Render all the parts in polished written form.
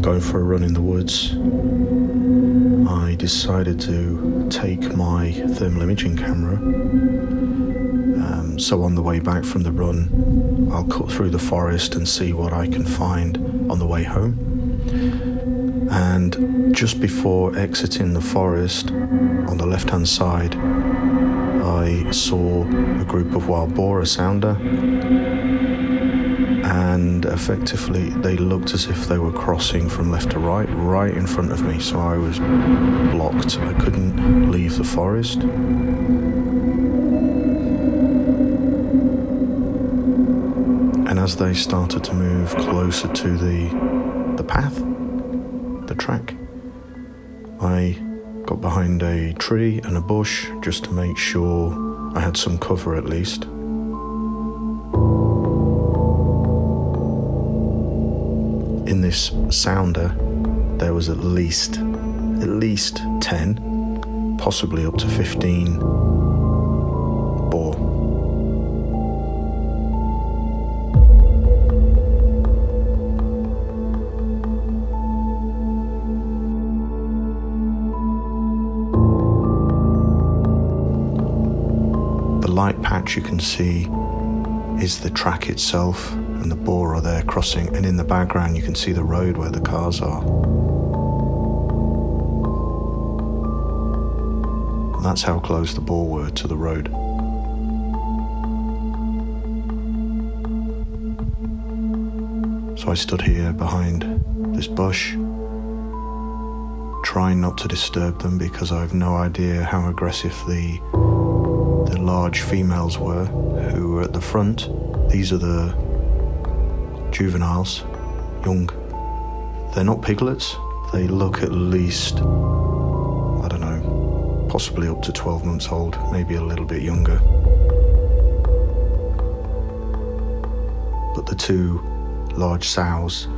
going for a run in the woods, I decided to take my thermal imaging camera. So on the way back from the run, I'll cut through the forest and see what I can find on the way home. And just before exiting the forest, on the left-hand side, I saw a group of wild boar, a sounder, and effectively they looked as if they were crossing from left to right, right in front of me, so I was blocked. I couldn't leave the forest. And as they started to move closer to the path, the track, I got behind a tree and a bush just to make sure I had some cover at least. In this sounder, there was at least 10, possibly up to 15 boar. The light patch you can see is the track itself, and the boar are there crossing, and in the background you can see the road where the cars are. And that's how close the boar were to the road. So I stood here behind this bush, trying not to disturb them because I have no idea how aggressive the large females were who were at the front. These are the juveniles, young. They're not piglets. They look at least, I don't know, possibly up to 12 months old, maybe a little bit younger. But the two large sows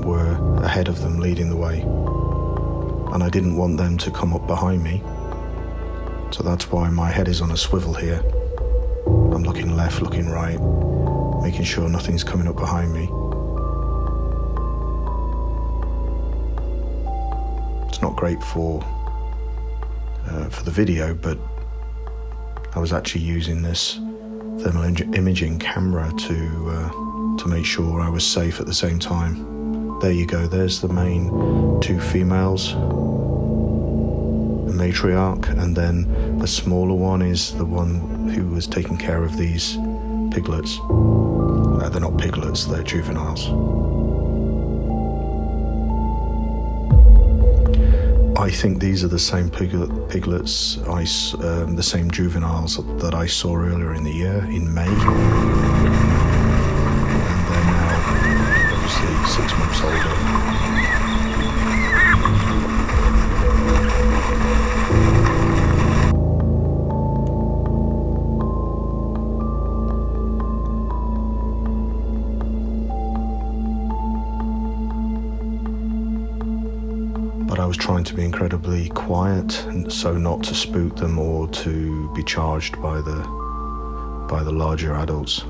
were ahead of them, leading the way. And I didn't want them to come up behind me. So that's why my head is on a swivel here. I'm looking left, looking right, making sure nothing's coming up behind me. It's not great for the video, but I was actually using this thermal imaging camera to make sure I was safe at the same time. There you go, there's the main two females, the matriarch, and then the smaller one is the one who was taking care of these piglets. They're not piglets, they're juveniles. I think these are the same piglets, the same juveniles that I saw earlier in the year, in May. And they're now obviously 6 months older. But I was trying to be incredibly quiet, so not to spook them or to be charged by the larger adults.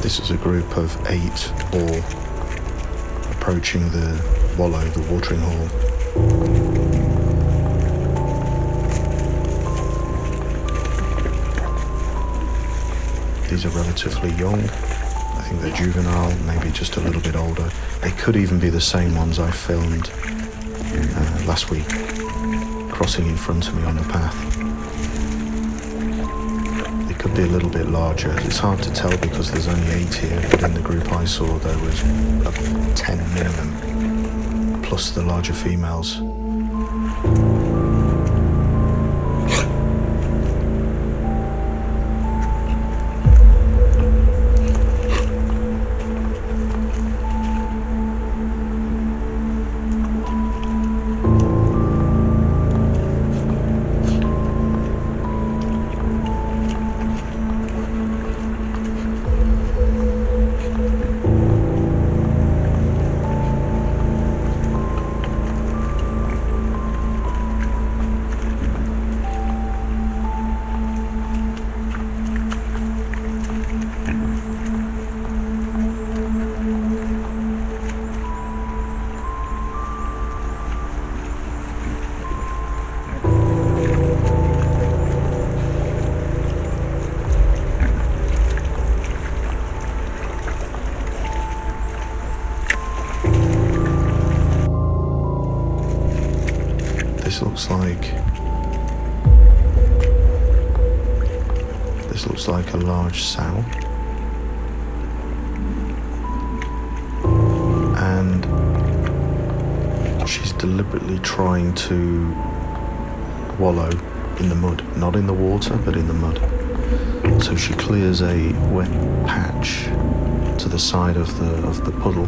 This is a group of 8 boar approaching the wallow, the watering hole. These are relatively young. I think they're juvenile, maybe just a little bit older. They could even be the same ones I filmed last week, crossing in front of me on the path. Could be a little bit larger. It's hard to tell because there's only 8 here, but in the group I saw there was 10 minimum, plus the larger females. This looks like a large sow, and she's deliberately trying to wallow in the mud, not in the water but in the mud. So she clears a wet patch to the side of the puddle,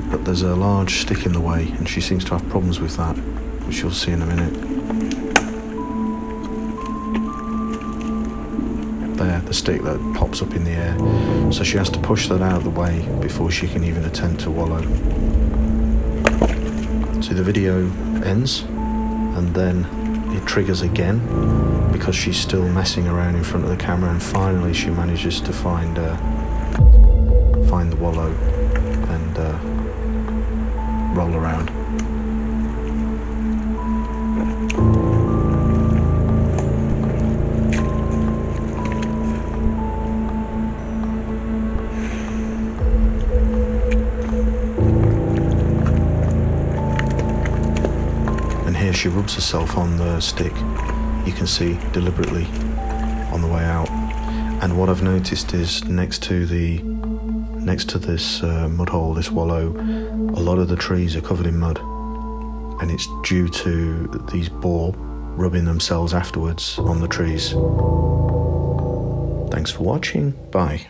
but there's a large stick in the way, and she seems to have problems with that, which you'll see in a minute. There, the stick that pops up in the air, so she has to push that out of the way before she can even attempt to wallow. So the video ends, and then it triggers again because she's still messing around in front of the camera, and finally she manages to find the wallow and roll around. And here she rubs herself on the stick, you can see, deliberately on the way out. And what I've noticed is next to this mud hole, this wallow, a lot of the trees are covered in mud, and it's due to these boar rubbing themselves afterwards on the trees. Thanks for watching. Bye.